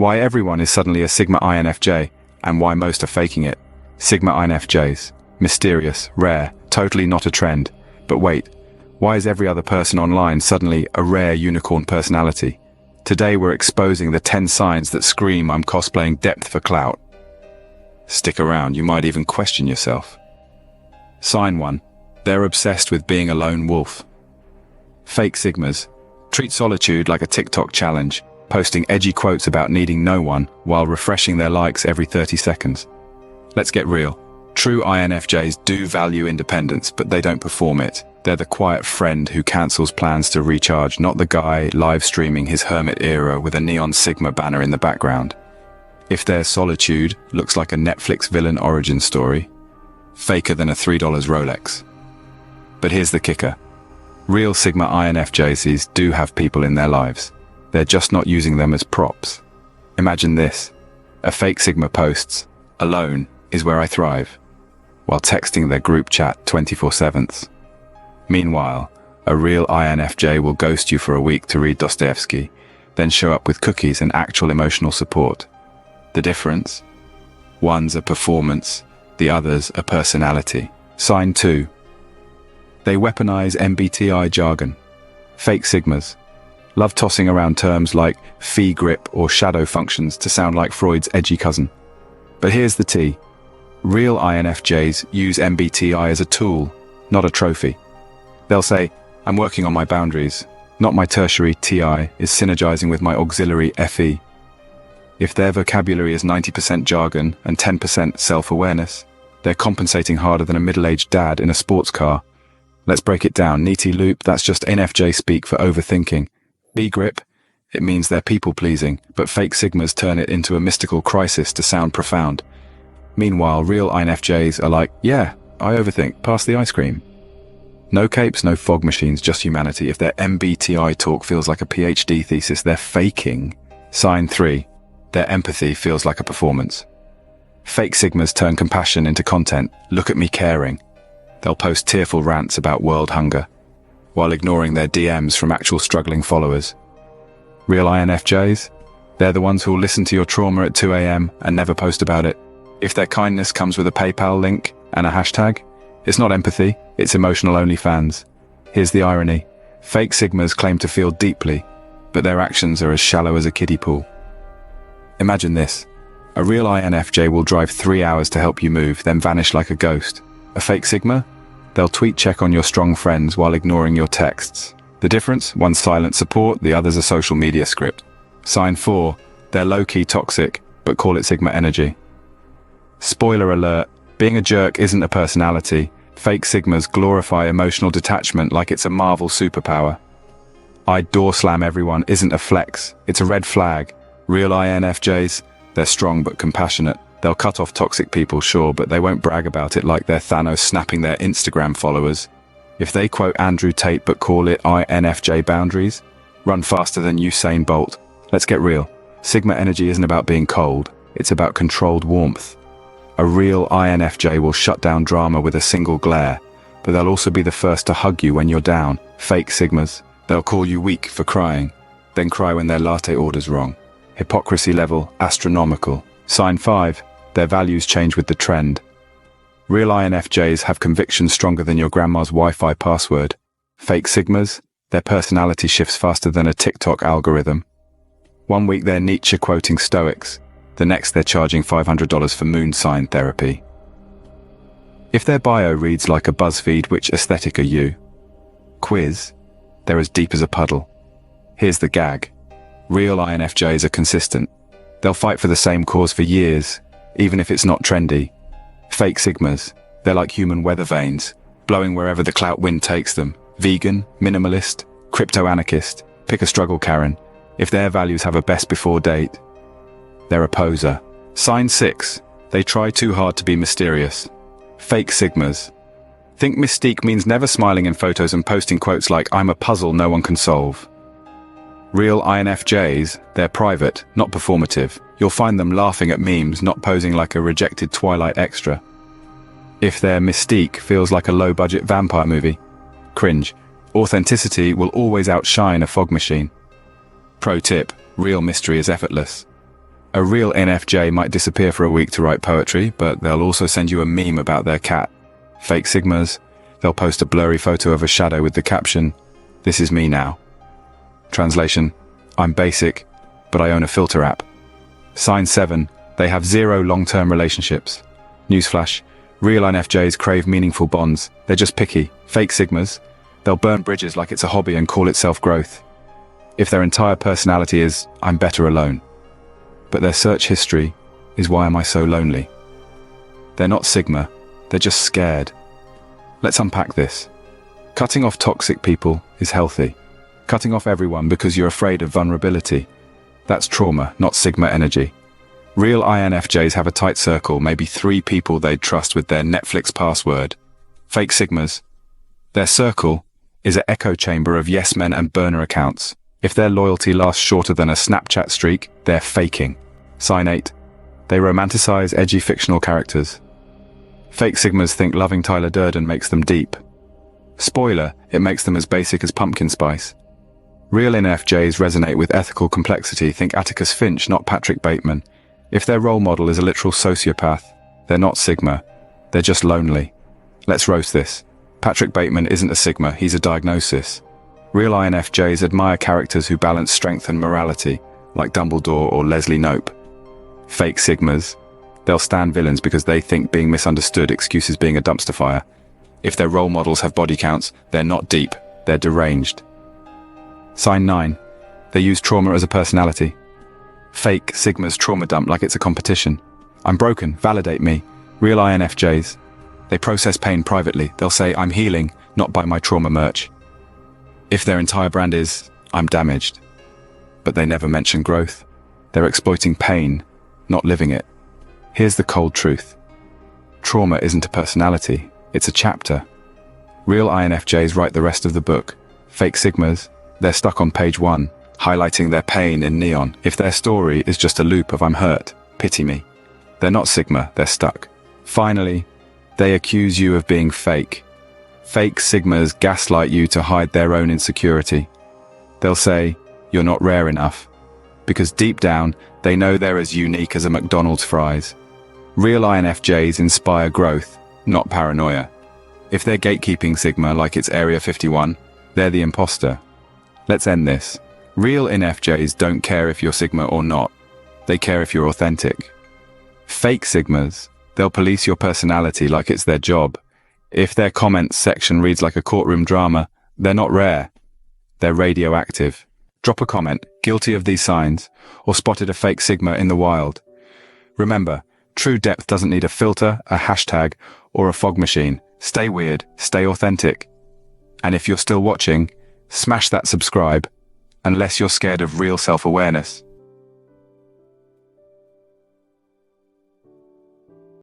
Why everyone is suddenly a Sigma INFJ, and why most are faking it. Sigma INFJs. Mysterious, rare, totally not a trend. But wait, why is every other person online suddenly a rare unicorn personality? Today we're exposing the 10 signs that scream I'm cosplaying depth for clout. Stick around, you might even question yourself. Sign 1. They're obsessed with being a lone wolf. Fake Sigmas. Treat solitude like a TikTok challenge, posting edgy quotes about needing no one while refreshing their likes every 30 seconds. Let's get real. True INFJs do value independence, but they don't perform it. They're the quiet friend who cancels plans to recharge, not the guy live streaming his hermit era with a neon Sigma banner in the background. If their solitude looks like a Netflix villain origin story, faker than a $3 Rolex. But here's the kicker. Real Sigma INFJs do have people in their lives. They're just not using them as props. Imagine this. A fake Sigma posts, "Alone is where I thrive," while texting their group chat 24/7. Meanwhile, a real INFJ will ghost you for a week to read Dostoevsky, then show up with cookies and actual emotional support. The difference? One's a performance, the other's a personality. Sign 2. They weaponize MBTI jargon. Fake Sigmas. Love tossing around terms like fee grip or shadow functions to sound like Freud's edgy cousin. But here's the tea. Real INFJs use MBTI as a tool, not a trophy. They'll say, "I'm working on my boundaries, not my tertiary TI is synergizing with my auxiliary FE." If their vocabulary is 90% jargon and 10% self-awareness, they're compensating harder than a middle-aged dad in a sports car. Let's break it down. Neaty loop, that's just NFJ speak for overthinking. B-grip, it means they're people-pleasing, but fake Sigmas turn it into a mystical crisis to sound profound. Meanwhile, real INFJs are like, "Yeah, I overthink, pass the ice cream." No capes, no fog machines, just humanity. If their MBTI talk feels like a PhD thesis, they're faking. Sign 3. Their empathy feels like a performance. Fake Sigmas turn compassion into content. Look at me caring. They'll post tearful rants about world hunger, while ignoring their DMs from actual struggling followers. Real INFJs? They're the ones who'll listen to your trauma at 2 a.m. and never post about it. If their kindness comes with a PayPal link and a hashtag, it's not empathy, it's emotional OnlyFans. Here's the irony. Fake Sigmas claim to feel deeply, but their actions are as shallow as a kiddie pool. Imagine this. A real INFJ will drive 3 hours to help you move, then vanish like a ghost. A fake Sigma? They'll tweet check on your strong friends while ignoring your texts. The difference? One's silent support, the other's a social media script. Sign 4. They're low-key toxic, but call it Sigma energy. Spoiler alert, being a jerk isn't a personality. Fake Sigmas glorify emotional detachment like it's a Marvel superpower. I door slam everyone isn't a flex, it's a red flag. Real INFJs? They're strong but compassionate. They'll cut off toxic people, sure, but they won't brag about it like they're Thanos snapping their Instagram followers. If they quote Andrew Tate but call it INFJ boundaries, run faster than Usain Bolt. Let's get real. Sigma energy isn't about being cold, it's about controlled warmth. A real INFJ will shut down drama with a single glare, but they'll also be the first to hug you when you're down. Fake Sigmas. They'll call you weak for crying, then cry when their latte order's wrong. Hypocrisy level astronomical. Sign 5. Their values change with the trend. Real INFJs have convictions stronger than your grandma's Wi-Fi password. Fake Sigmas? Their personality shifts faster than a TikTok algorithm. One week they're Nietzsche quoting Stoics. The next they're charging $500 for moon sign therapy. If their bio reads like a BuzzFeed, which aesthetic are you? Quiz? They're as deep as a puddle. Here's the gag. Real INFJs are consistent. They'll fight for the same cause for years, even if it's not trendy. Fake Sigmas, they're like human weather vanes, blowing wherever the clout wind takes them. Vegan, minimalist, crypto-anarchist, pick a struggle Karen. If their values have a best before date, they're a poser. Sign 6, they try too hard to be mysterious. Fake Sigmas. Think mystique means never smiling in photos and posting quotes like, "I'm a puzzle no one can solve." Real INFJs, they're private, not performative. You'll find them laughing at memes, not posing like a rejected Twilight extra. If their mystique feels like a low-budget vampire movie, cringe. Authenticity will always outshine a fog machine. Pro tip, real mystery is effortless. A real INFJ might disappear for a week to write poetry, but they'll also send you a meme about their cat. Fake Sigmas, they'll post a blurry photo of a shadow with the caption, "This is me now." Translation, I'm basic, but I own a filter app. Sign 7, they have 0 long-term relationships. Newsflash, real INFJs crave meaningful bonds. They're just picky. Fake Sigmas, they'll burn bridges like it's a hobby and call it self-growth. If their entire personality is, I'm better alone. But their search history is, why am I so lonely? They're not Sigma, they're just scared. Let's unpack this. Cutting off toxic people is healthy. Cutting off everyone because you're afraid of vulnerability. That's trauma, not Sigma energy. Real INFJs have a tight circle, maybe 3 people they'd trust with their Netflix password. Fake Sigmas, their circle is an echo chamber of yes men and burner accounts. If their loyalty lasts shorter than a Snapchat streak, they're faking. Sign 8, they romanticize edgy fictional characters. Fake Sigmas think loving Tyler Durden makes them deep. Spoiler, it makes them as basic as pumpkin spice. Real INFJs resonate with ethical complexity. Think Atticus Finch, not Patrick Bateman. If their role model is a literal sociopath, they're not Sigma. They're just lonely. Let's roast this. Patrick Bateman isn't a Sigma, he's a diagnosis. Real INFJs admire characters who balance strength and morality, like Dumbledore or Leslie Knope. Fake Sigmas, they'll stand villains because they think being misunderstood excuses being a dumpster fire. If their role models have body counts, they're not deep, they're deranged. Sign 9, they use trauma as a personality. Fake Sigmas trauma dump like it's a competition. I'm broken, validate me. Real INFJs, they process pain privately. They'll say, I'm healing, not buy my trauma merch. If their entire brand is, I'm damaged. But they never mention growth. They're exploiting pain, not living it. Here's the cold truth. Trauma isn't a personality, it's a chapter. Real INFJs write the rest of the book. Fake Sigmas, they're stuck on page 1, highlighting their pain in neon. If their story is just a loop of I'm hurt, pity me. They're not Sigma, they're stuck. Finally, they accuse you of being fake. Fake Sigmas gaslight you to hide their own insecurity. They'll say, you're not rare enough. Because deep down, they know they're as unique as a McDonald's fries. Real INFJs inspire growth, not paranoia. If they're gatekeeping Sigma like it's Area 51, they're the imposter. Let's end this. Real INFJs don't care if you're Sigma or not. They care if you're authentic. Fake Sigmas, they'll police your personality like it's their job. If their comments section reads like a courtroom drama, they're not rare. They're radioactive. Drop a comment, guilty of these signs, or spotted a fake Sigma in the wild. Remember, true depth doesn't need a filter, a hashtag, or a fog machine. Stay weird, stay authentic. And if you're still watching, smash that subscribe, unless you're scared of real self-awareness.